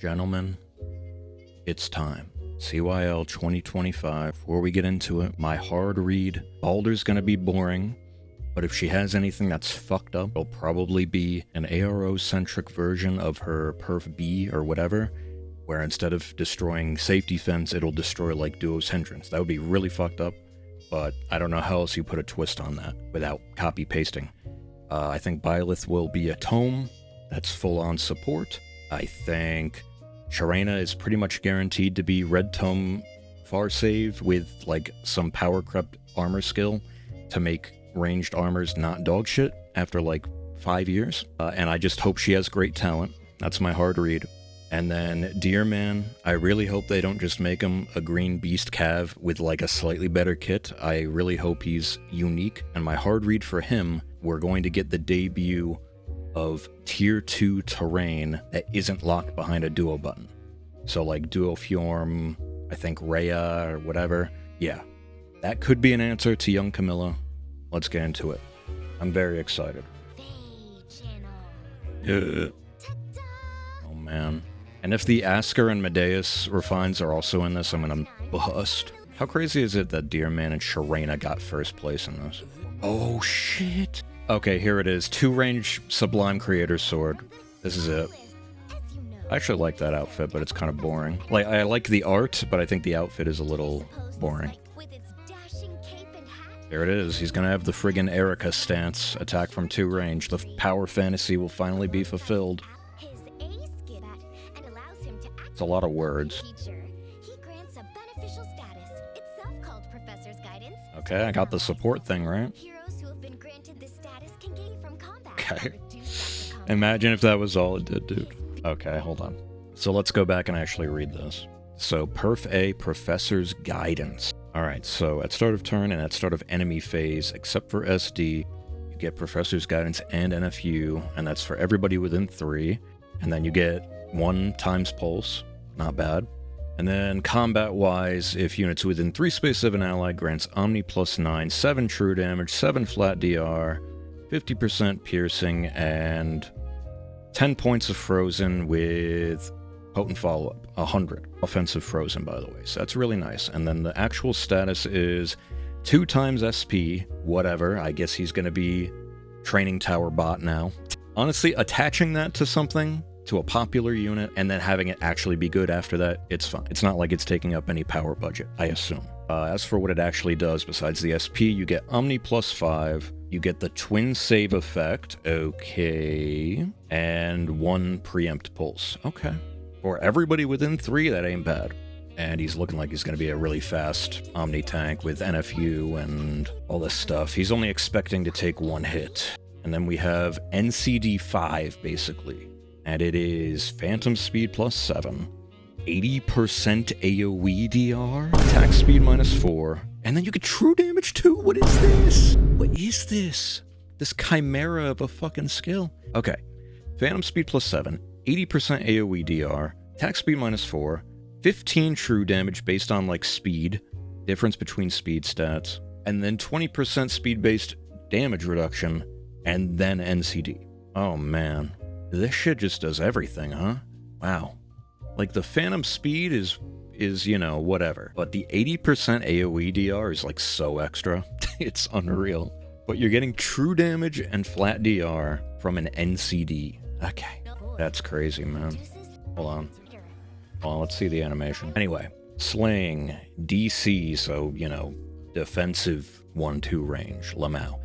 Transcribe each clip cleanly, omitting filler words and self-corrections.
Gentlemen, it's time. CYL 2025. Before we get into it, my hard read. Baldur's gonna be boring, but if she has anything that's fucked up, it'll probably be an ARO-centric version of her Perf B or whatever, where instead of destroying safety fence, it'll destroy like Duo's hindrance. That would be really fucked up, but I don't know how else you put a twist on that without copy-pasting. I think Byleth will be a tome that's full-on support. I think Sharena is pretty much guaranteed to be red tome far save with like some power crept armor skill to make ranged armors not dog shit after like 5 years. And I just hope she has great talent. That's my hard read. And then Deer Man, I really hope they don't just make him a green beast cav with like a slightly better kit. I really hope he's unique. And my hard read for him, we're going to get the debut of tier 2 terrain that isn't locked behind a duo button. So like Duo Fjorm, I think Rhea or whatever. Yeah, that could be an answer to young Camilla. Let's get into it. I'm very excited. Oh man. And if the Asker and Medeus refines are also in this, I'm gonna bust. How crazy is it that Deer Man and Sharena got first place in this? Oh shit. Okay, here it is. 2-range Sublime Creator Sword. This is it. I actually like that outfit, but it's kind of boring. Like, I like the art, but I think the outfit is a little boring. There it is. He's gonna have the friggin' Erica stance. Attack from 2 range. The power fantasy will finally be fulfilled. It's a lot of words. Okay, I got the support thing, right? Okay. Imagine if that was all it did, dude. Okay, hold on. So let's go back and actually read this. So, Perf A, Professor's Guidance. Alright, so at start of turn and at start of enemy phase, except for SD, you get Professor's Guidance and NFU, and that's for everybody within 3. And then you get 1 times Pulse. Not bad. And then combat-wise, if units within 3 space of an ally grants Omni plus 9, 7 true damage, 7 flat DR, 50% piercing, and 10 points of frozen with potent follow-up. 100. Offensive frozen, by the way. So that's really nice. And then the actual status is 2 times SP, whatever. I guess he's going to be training tower bot now. Honestly, attaching that to something, to a popular unit, and then having it actually be good after that, it's fine. It's not like it's taking up any power budget, I assume. As for what it actually does, besides the SP, you get Omni plus 5, you get the Twin Save effect, okay, and 1 Preempt Pulse, okay. For everybody within 3, that ain't bad. And he's looking like he's going to be a really fast Omni tank with NFU and all this stuff. He's only expecting to take 1 hit. And then we have NCD 5, basically. And it is Phantom Speed plus 7, 80% AoE DR, attack speed minus 4, and then you get true damage too? What is this? What is this? This chimera of a fucking skill? Okay, Phantom Speed plus 7, 80% AoE DR, attack speed minus 4, 15 true damage based on like speed, difference between speed stats, and then 20% speed-based damage reduction, and then NCD. Oh man. This shit just does everything, huh? Wow. Like, the Phantom Speed is, you know, whatever. But the 80% AoE DR is, like, so extra. It's unreal. But you're getting true damage and flat DR from an NCD. Okay. That's crazy, man. Hold on. Well, let's see the animation. Anyway. Slaying. DC, so, you know, defensive 1-2 range. Lamau.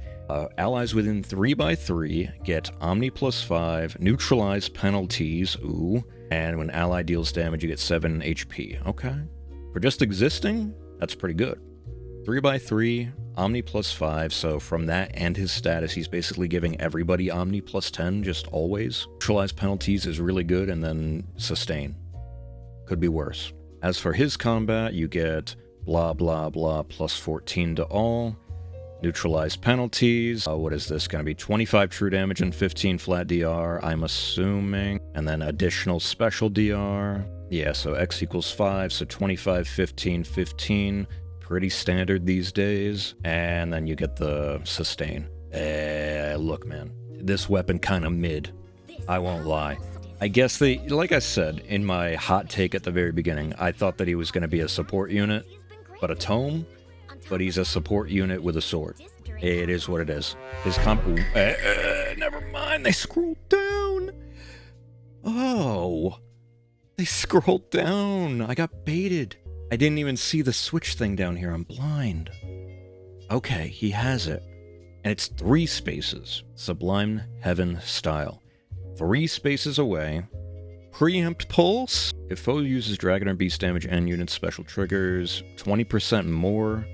Allies within 3x3 get Omni plus 5, neutralize penalties, ooh, and when ally deals damage you get 7 HP. Okay. For just existing, that's pretty good. 3x3, Omni plus 5, so from that and his status, he's basically giving everybody Omni plus 10, just always. Neutralize penalties is really good, and then sustain. Could be worse. As for his combat, you get blah blah blah plus 14 to all. Neutralize penalties. What is this going to be? 25 true damage and 15 flat DR, I'm assuming. And then additional special DR. Yeah, so X equals 5, so 25, 15, 15. Pretty standard these days. And then you get the sustain. Look, man. This weapon kind of mid. I won't lie. I guess they, like I said in my hot take at the very beginning, I thought that he was going to be a support unit, but a tome, but he's a support unit with a sword. It is what it is. His never mind, they scrolled down. Oh, they scrolled down. I got baited. I didn't even see the switch thing down here. I'm blind. Okay, he has it. And it's 3 spaces. Sublime Heaven style. 3 spaces away. Preempt Pulse. If foe uses dragon or beast damage and unit special triggers, 20% more.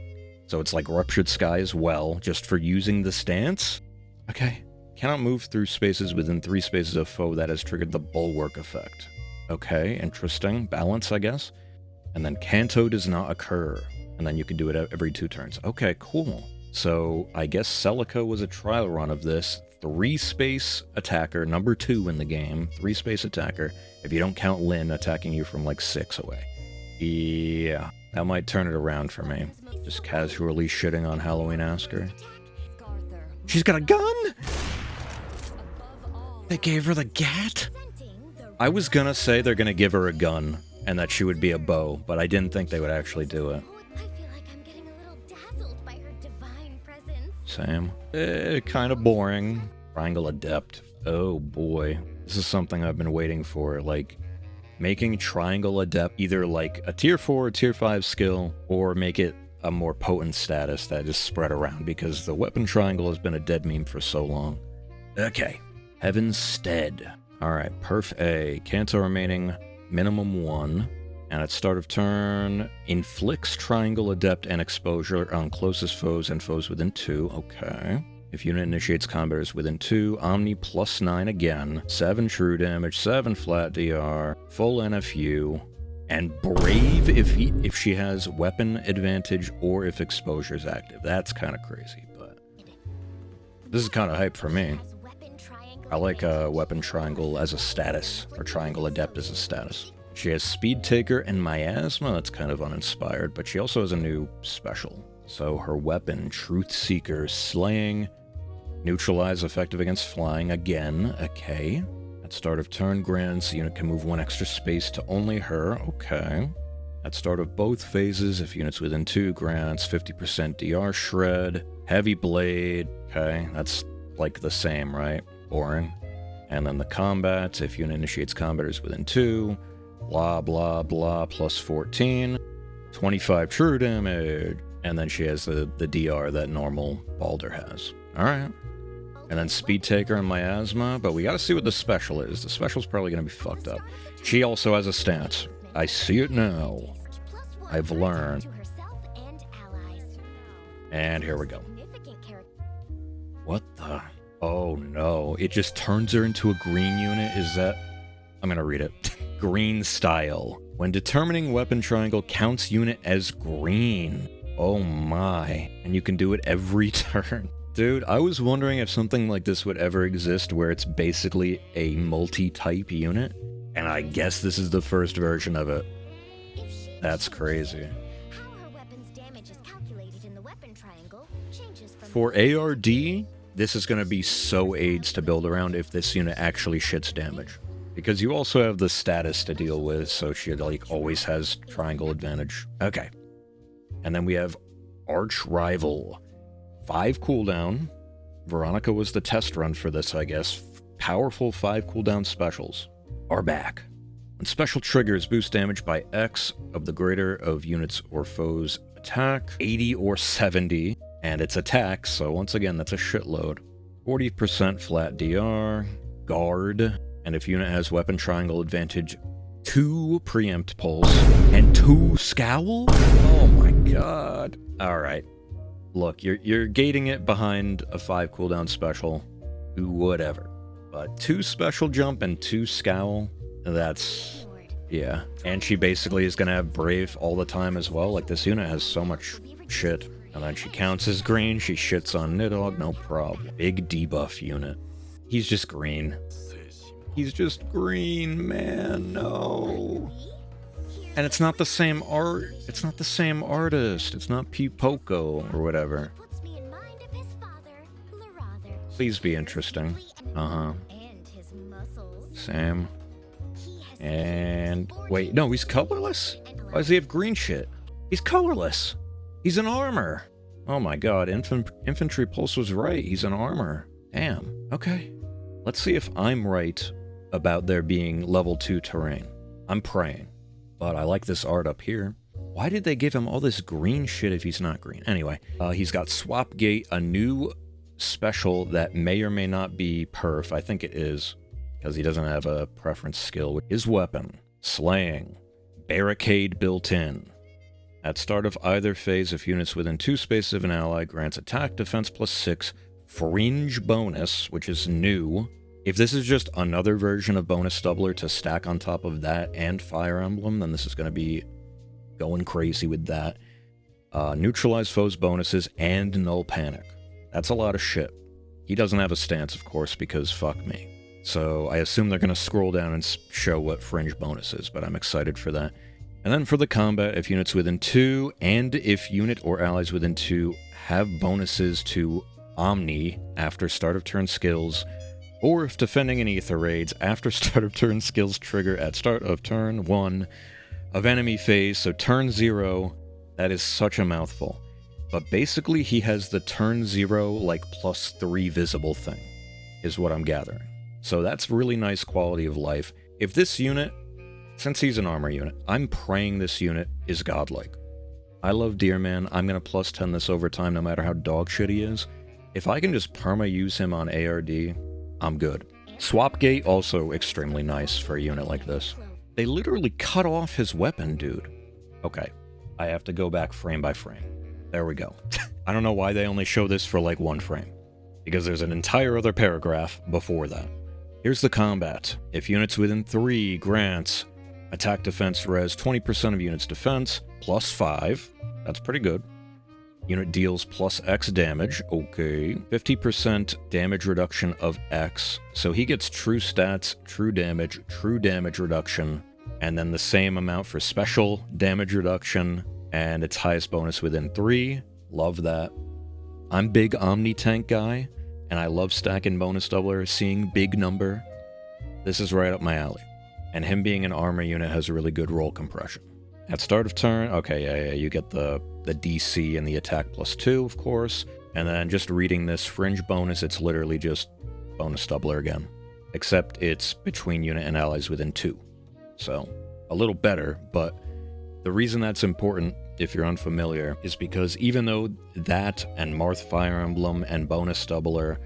So it's like Ruptured Sky as well, just for using the stance. Okay. Cannot move through spaces within 3 spaces of foe that has triggered the Bulwark effect. Okay, interesting. Balance, I guess. And then Canto does not occur. And then you can do it every 2 turns. Okay, cool. So I guess Celica was a trial run of this. 3-space attacker, number 2 in the game. 3-space attacker, if you don't count Lyn attacking you from like 6 away. Yeah, that might turn it around for me. Just casually shitting on Halloween Asker. She's got a gun? They gave her the gat? I was gonna say they're gonna give her a gun and that she would be a bow, but I didn't think they would actually do it. Same. Kind of boring. Triangle Adept. Oh boy. This is something I've been waiting for, like, making Triangle Adept either like a tier 4 or tier 5 skill, or make it a more potent status that is spread around, because the weapon triangle has been a dead meme for so long. Okay. Heaven's Stead. Alright, Perf A. Canto remaining minimum 1. And at start of turn, inflicts Triangle Adept and Exposure on closest foes and foes within 2. Okay. If unit initiates combat is within 2, Omni +9 again, 7 true damage, 7 flat DR, full NFU, and Brave if she has weapon advantage or if exposure is active. That's kind of crazy, but this is kind of hype for me. I like Weapon Triangle as a status, or Triangle Adept as a status. She has Speed Taker and Miasma. That's kind of uninspired, but she also has a new special. So her weapon, Truth Seeker, Slaying, Neutralize, effective against flying again. Okay. At start of turn, grants unit can move 1 extra space to only her. Okay. At start of both phases, if units within 2, grants 50% DR Shred, Heavy Blade. Okay, that's like the same, right? Boring. And then the combat, if unit initiates combat is within 2, blah, blah, blah, +14, 25 true damage, and then she has the DR that normal Balder has. Alright. And then Speed Taker and Miasma, but we gotta see what the special is. The special's probably gonna be fucked up. She also has a stance. I see it now. I've learned. And here we go. What the? Oh no, it just turns her into a green unit? Is that... I'm gonna read it. Green style. When determining weapon triangle, counts unit as green. Oh my. And you can do it every turn. Dude, I was wondering if something like this would ever exist where it's basically a multi-type unit. And I guess this is the first version of it. That's crazy. For ARD, this is gonna be so AIDS to build around if this unit actually shits damage. Because you also have the status to deal with, so she like always has triangle advantage. Okay. And then we have Arch Rival. 5 cooldown. Veronica was the test run for this, I guess. Powerful 5 cooldown specials are back. When special triggers, boost damage by X of the greater of units or foes attack, 80 or 70, and it's attack, so once again, that's a shitload. 40% flat DR, guard, and if unit has weapon triangle advantage, 2 preempt pulse, and 2 scowl? Oh my god. Alright. Look, you're gating it behind a 5 cooldown special, whatever. But 2 special jump and 2 scowl, that's... yeah. And she basically is gonna have Brave all the time as well. Like, this unit has so much shit. And then she counts as green, she shits on Nidhogg, no problem. Big debuff unit. He's just green. He's just green, man, no. And it's not the same art. It's not the same artist. It's not P. Poco or whatever. Please be interesting. Uh-huh. Same. And wait, no, he's colorless? Why does he have green shit? He's colorless. He's an armor. Oh my god, Infantry Pulse was right. He's an armor. Damn. Okay. Let's see if I'm right about there being level 2 terrain. I'm praying. But I like this art up here. Why did they give him all this green shit if he's not green? Anyway, he's got Swap Gate, a new special that may or may not be perf. I think it is, because he doesn't have a preference skill. His weapon, Slaying, Barricade built in. At start of either phase, if units within 2 spaces of an ally grants attack defense +6, fringe bonus, which is new. If this is just another version of bonus doubler to stack on top of that and Fire Emblem, then this is going to be going crazy with that. Neutralize foes bonuses and null panic. That's a lot of shit. He doesn't have a stance, of course, because fuck me. So I assume they're going to scroll down and show what fringe bonus is, but I'm excited for that. And then for the combat, if units within 2, and if unit or allies within 2 have bonuses to Omni after start of turn skills, or if defending in Ether raids after start of turn skills trigger at start of turn 1 of enemy phase, so turn 0, that is such a mouthful. But basically he has the turn 0 like +3 visible thing, is what I'm gathering. So that's really nice quality of life. If this unit, since he's an armor unit, I'm praying this unit is godlike. I love Deerman. I'm going to +10 this over time no matter how dog shit he is. If I can just perma-use him on ARD, I'm good. Swapgate, also extremely nice for a unit like this. They literally cut off his weapon, dude. Okay, I have to go back frame by frame. There we go. I don't know why they only show this for like 1 frame, because there's an entire other paragraph before that. Here's the combat. If units within 3 grants attack defense res 20% of unit's defense, +5. That's pretty good. Unit deals +X damage. Okay. 50% damage reduction of X. So he gets true stats, true damage reduction, and then the same amount for special damage reduction, and its highest bonus within 3. Love that. I'm big Omni tank guy, and I love stacking bonus doubler, seeing big number. This is right up my alley. And him being an armor unit has a really good roll compression. At start of turn, okay, yeah, you get the DC and the attack +2, of course. And then just reading this fringe bonus, it's literally just bonus doubler again. Except it's between unit and allies within 2. So, a little better, but the reason that's important, if you're unfamiliar, is because even though that and Marth Fire Emblem and bonus doubler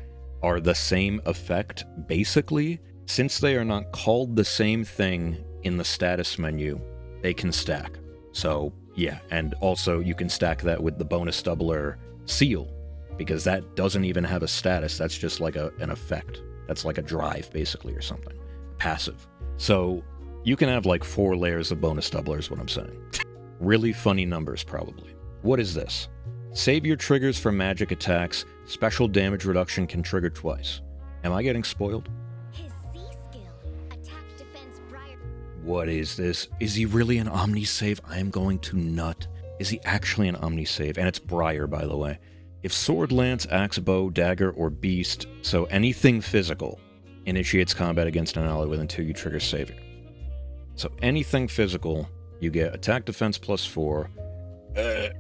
are the same effect, basically, since they are not called the same thing in the status menu, they can stack. So, yeah, and also you can stack that with the bonus doubler seal, because that doesn't even have a status, that's just like an effect. That's like a drive, basically, or something. Passive. So, you can have like 4 layers of bonus doubler is what I'm saying. Really funny numbers, probably. What is this? Save your triggers for magic attacks. Special damage reduction can trigger twice. Am I getting spoiled? What is this? Is he really an Omni save? I am going to nut. Is he actually an Omni save? And it's Briar, by the way. If sword, lance, axe, bow, dagger, or beast, so anything physical, initiates combat against an ally within 2, you trigger savior. So anything physical, you get attack defense +4,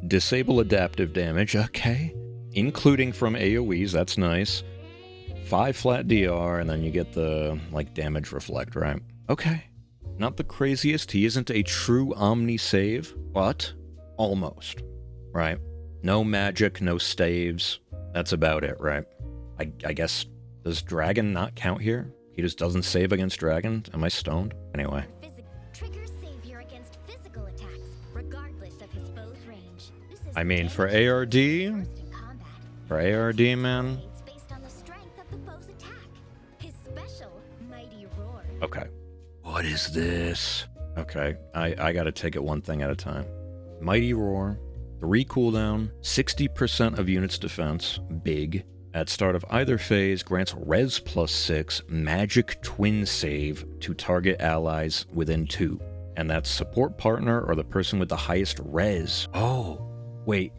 disable adaptive damage, okay. Including from AoEs, that's nice. 5 flat DR, and then you get the, like, damage reflect, right? Okay. Not the craziest, he isn't a true Omni save, but almost, right? No magic, no staves, that's about it, right? I guess, does dragon not count here? He just doesn't save against dragon? Am I stoned? Anyway. I mean, for ARD, man. Okay. What is this? Okay, I gotta take it one thing at a time. Mighty Roar, 3 cooldown, 60% of units defense, big. At start of either phase, grants res +6, magic twin save to target allies within 2. And that's support partner or the person with the highest res. Oh, wait.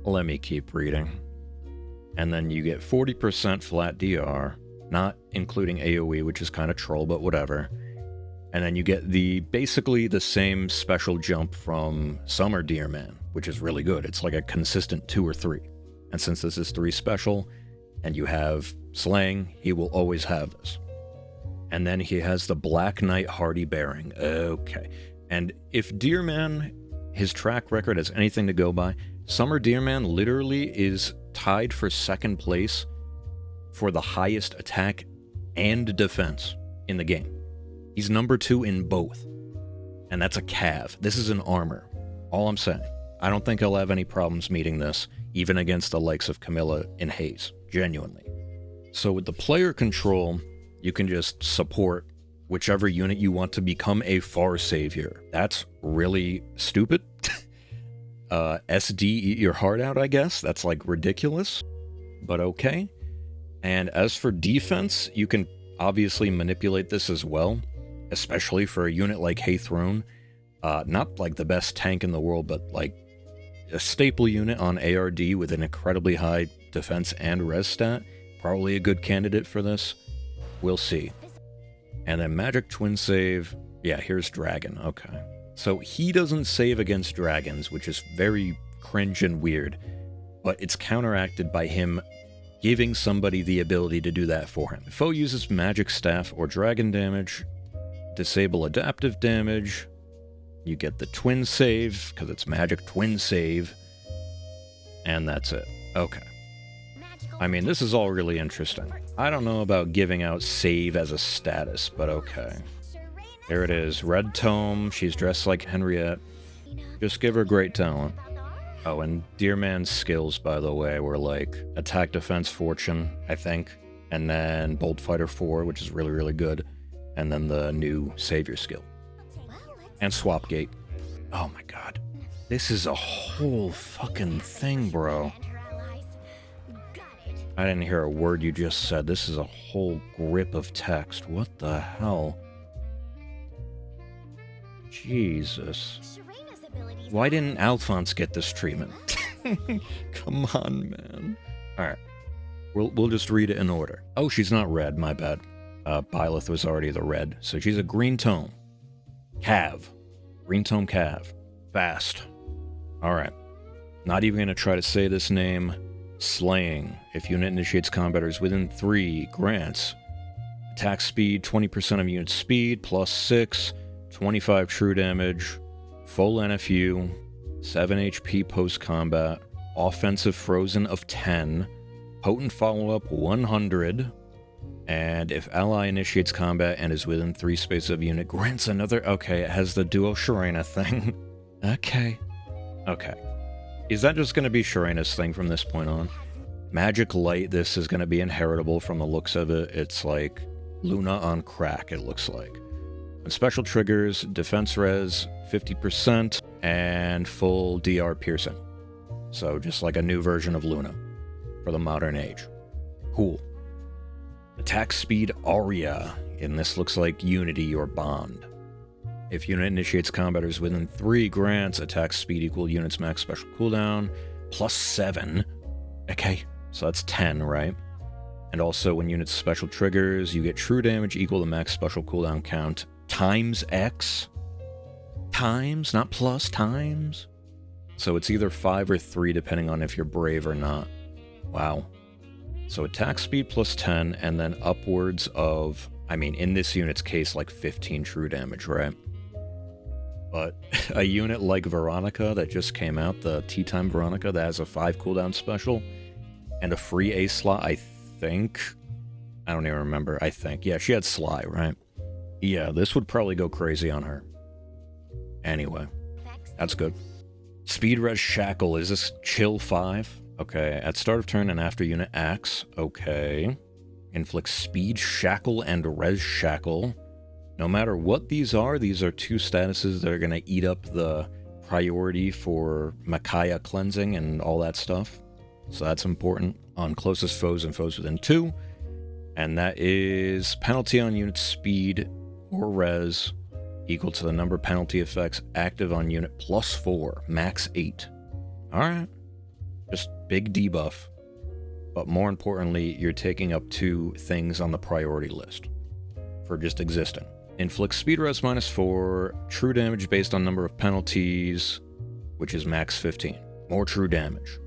Let me keep reading. And then you get 40% flat DR, not including AoE, which is kind of troll, but whatever. And then you get basically the same special jump from Summer Deer Man, which is really good. It's like a consistent 2 or 3. And since this is 3 special, and you have Slaying, he will always have this. And then he has the Black Knight Hardy Bearing. Okay. And if Deerman, his track record has anything to go by, Summer Deerman literally is tied for 2nd place for the highest attack and defense in the game. He's number 2 in both. And that's a cav. This is an armor. All I'm saying. I don't think he'll have any problems meeting this, even against the likes of Camilla and Hayes. Genuinely. So with the player control, you can just support whichever unit you want to become a far savior. That's really stupid. SD, eat your heart out, I guess. That's like ridiculous, but okay. And as for defense, you can obviously manipulate this as well, especially for a unit like Haythrone. Not like the best tank in the world, but like a staple unit on ARD with an incredibly high defense and res stat. Probably a good candidate for this. We'll see. And then Magic Twin Save. Yeah, here's Dragon. Okay. So he doesn't save against dragons, which is very cringe and weird. But it's counteracted by him giving somebody the ability to do that for him. If foe uses Magic Staff or Dragon damage, disable adaptive damage. You get the Twin Save, because it's Magic Twin Save. And that's it. Okay. I mean, this is all really interesting. I don't know about giving out save as a status, but okay. There it is. Red Tome. She's dressed like Henriette. Just give her great talent. Oh, and Deerman's skills, by the way, were like Attack, Defense, Fortune, I think. And then Bolt Fighter 4, which is really, really good. And then the new Savior skill. And Swap Gate. Oh my god. This is a whole fucking thing, bro. I didn't hear a word you just said. This is a whole grip of text. What the hell? Jesus. Why didn't Alphonse get this treatment? Come on, man. Alright. We'll just read it in order. Oh, she's not red, my bad. Byleth was already the red. So she's a green tome. Cav. Green tome Cav. Fast. Alright. Not even gonna try to say this name. Slaying. If unit initiates combat or is within 3, grants attack speed, 20% of unit speed, plus 6, 25 true damage, full NFU, 7 HP post-combat, offensive frozen of 10, potent follow-up 100, and if ally initiates combat and is within 3 spaces of unit, grants another... Okay, it has the duo Sharena thing. Okay. Is that just going to be Sharena's thing from this point on? Magic Light, this is going to be inheritable from the looks of it. It's like Luna on crack, it looks like. And special triggers, defense res, 50%, and full DR piercing. So just like a new version of Luna for the modern age. Cool. Attack speed Aria, and this looks like Unity or Bond. If unit initiates combat or is within 3, grants attack speed equal unit's max special cooldown, plus 7. Okay, so that's 10, right? And also when units special triggers, you get true damage equal to max special cooldown count times X. Times, not plus, times. So it's either 5 or 3 depending on if you're brave or not. Wow. So attack speed plus 10, and then upwards of, I mean, in this unit's case, like 15 true damage, right? But a unit like Veronica that just came out, the Tea Time Veronica, that has a 5 cooldown special, and a free ace slot, I think. I don't even remember, I think. Yeah, she had Sly, right? Yeah, this would probably go crazy on her. Anyway, that's good. Speed Res Shackle, is this Chill 5? Okay, at start of turn and after unit acts, okay. Inflict Speed Shackle and Res Shackle. No matter what these are 2 statuses that are going to eat up the priority for Makaya cleansing and all that stuff. So that's important on closest foes and foes within 2. And that is penalty on unit speed or res equal to the number penalty effects active on unit plus 4, max 8. Alright. Just big debuff. but more importantly, you're taking up 2 things on the priority list for just existing. Inflict speed res -4, true damage based on number of penalties, which is max 15. More true damage.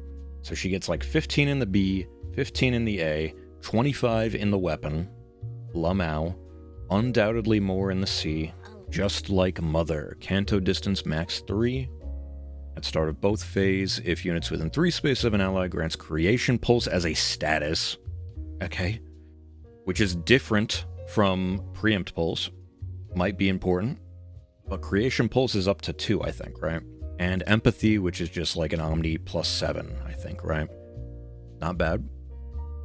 So she gets like 15 in the B, 15 in the A, 25 in the weapon, Lamau, undoubtedly more in the C, just like Mother. Canto distance max 3. At start of both phase, if units within 3 space of an ally grants Creation Pulse as a status. Okay. Which is different from Preempt Pulse. Might be important. But Creation Pulse is up to 2, I think, right? And Empathy, which is just like an Omni plus 7, I think, right? Not bad.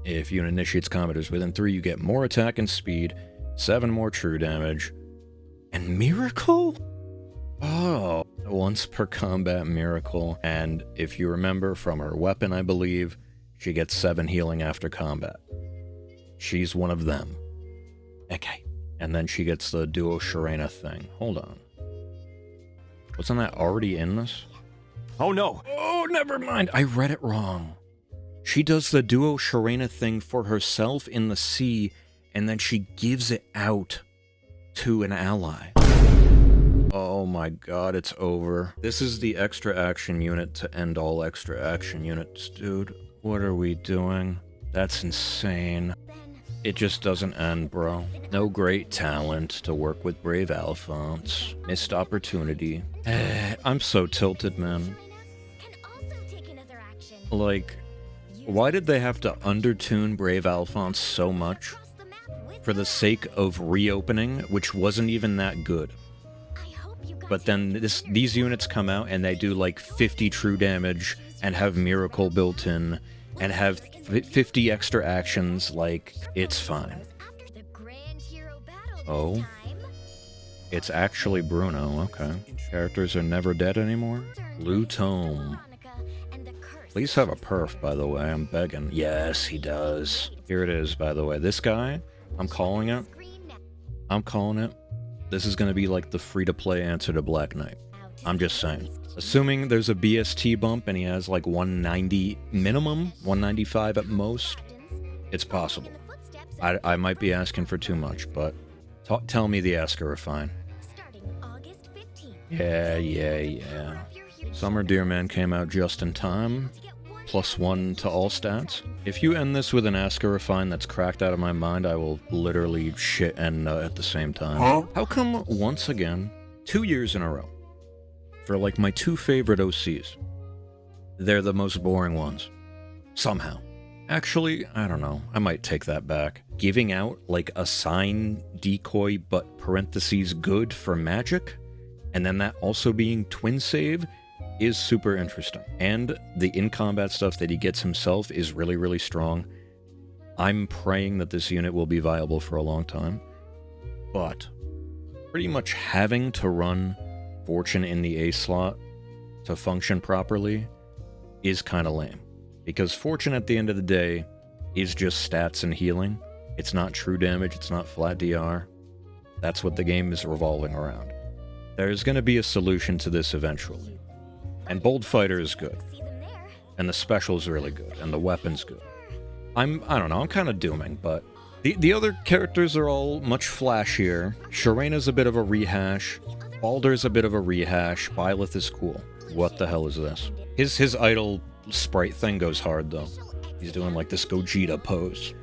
If unit initiates combaters within 3, you get more attack and speed, 7 more true damage, and Miracle? Oh, once per combat Miracle. And if you remember from her weapon, I believe, she gets 7 healing after combat. She's one of them. Okay. And then she gets the Duo Sharena thing. Hold on. Wasn't that already in this? Oh no! Oh, never mind. I read it wrong. She does the Duo Sharena thing for herself in the C, and then she gives it out to an ally. Oh my god, it's over. This is the extra action unit to end all extra action units, dude. What are we doing? That's insane. It just doesn't end, bro. No great talent to work with Brave Alphonse. Missed opportunity. I'm so tilted, man. Like, why did they have to undertune Brave Alphonse so much? For the sake of reopening, which wasn't even that good. But then these units come out and they do like 50 true damage and have Miracle built in and have 50 extra actions. Like, it's fine. Oh, it's actually Bruno. Okay. Characters are never dead anymore. Blue Tome. Please have a perf, by the way. I'm begging. Yes, he does. Here it is, by the way. This guy, I'm calling it. I'm calling it. This is going to be like the free-to-play answer to Black Knight. I'm just saying. Assuming there's a BST bump and he has like 190 minimum, 195 at most, it's possible. I might be asking for too much, but tell me the asker are fine. Yeah. Summer Deerman came out just in time. +1 to all stats. If you end this with an asker refine that's cracked out of my mind, I will literally shit and nut at the same time. Huh? How come, once again, 2 years in a row, for like my 2 favorite OCs, they're the most boring ones? Somehow. Actually, I don't know. I might take that back. Giving out like a sign decoy but parentheses good for magic, and then that also being twin save, is super interesting. And the in-combat stuff that he gets himself is really, really strong. I'm praying that this unit will be viable for a long time. But pretty much having to run Fortune in the A slot to function properly is kind of lame. Because Fortune at the end of the day is just stats and healing. It's not true damage, it's not flat DR. That's what the game is revolving around. There's going to be a solution to this eventually. And Bold Fighter is good. And the special's really good. And the weapon's good. I don't know, I'm kind of dooming, but the other characters are all much flashier. Sharena's a bit of a rehash. Baldur's a bit of a rehash. Byleth is cool. What the hell is this? His idle sprite thing goes hard, though. He's doing like this Gogeta pose.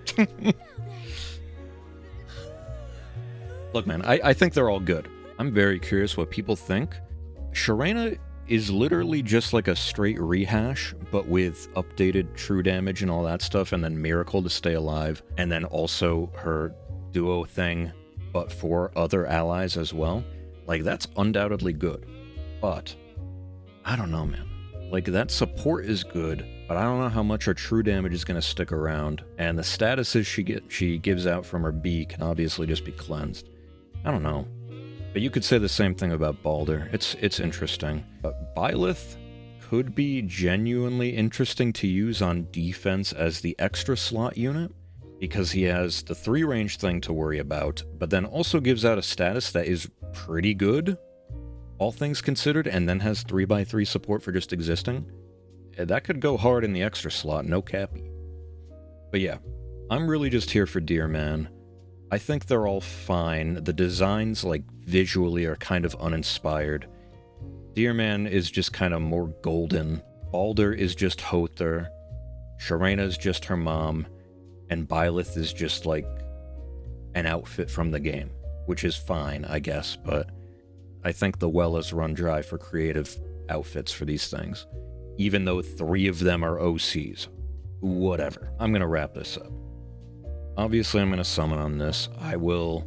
Look, man, I think they're all good. I'm very curious what people think. Sharena is literally just like a straight rehash, but with updated true damage and all that stuff, and then Miracle to stay alive, and then also her duo thing, but for other allies as well. Like, that's undoubtedly good. But, I don't know, man. Like, that support is good, but I don't know how much her true damage is going to stick around, and the statuses she gives out from her B can obviously just be cleansed. I don't know. But you could say the same thing about Baldur. It's interesting. But Byleth could be genuinely interesting to use on defense as the extra slot unit, because he has the 3 range thing to worry about, but then also gives out a status that is pretty good, all things considered, and then has 3x3 support for just existing. That could go hard in the extra slot, no cappy. But yeah, I'm really just here for Deer Man. I think they're all fine. The designs, like, visually are kind of uninspired. Deer Man is just kind of more golden. Balder is just Hother. Sharena's just her mom. And Byleth is just, like, an outfit from the game, which is fine, I guess, but I think the well is run dry for creative outfits for these things. Even though 3 of them are OCs. Whatever. I'm gonna wrap this up. Obviously, I'm gonna summon on this. I will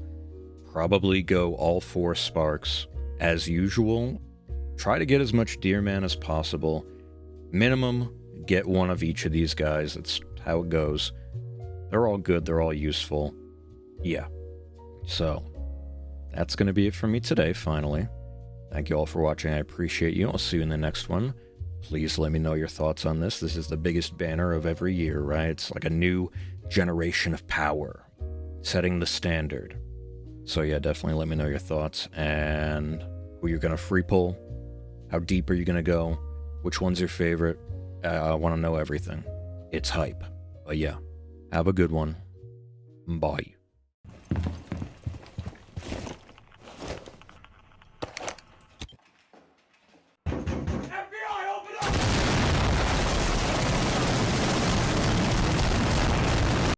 probably go all 4 sparks as usual. Try to get as much Deer Man as possible. Minimum, get 1 of each of these guys. That's how it goes. They're all good. They're all useful. Yeah. So, that's going to be it for me today, finally. Thank you all for watching. I appreciate you. I'll see you in the next one. Please let me know your thoughts on this. This is the biggest banner of every year, right? It's like a new generation of power, setting the standard. So yeah, definitely let me know your thoughts and who you're going to free pull. How deep are you going to go? Which one's your favorite? I want to know everything. It's hype. But yeah, have a good one. Bye.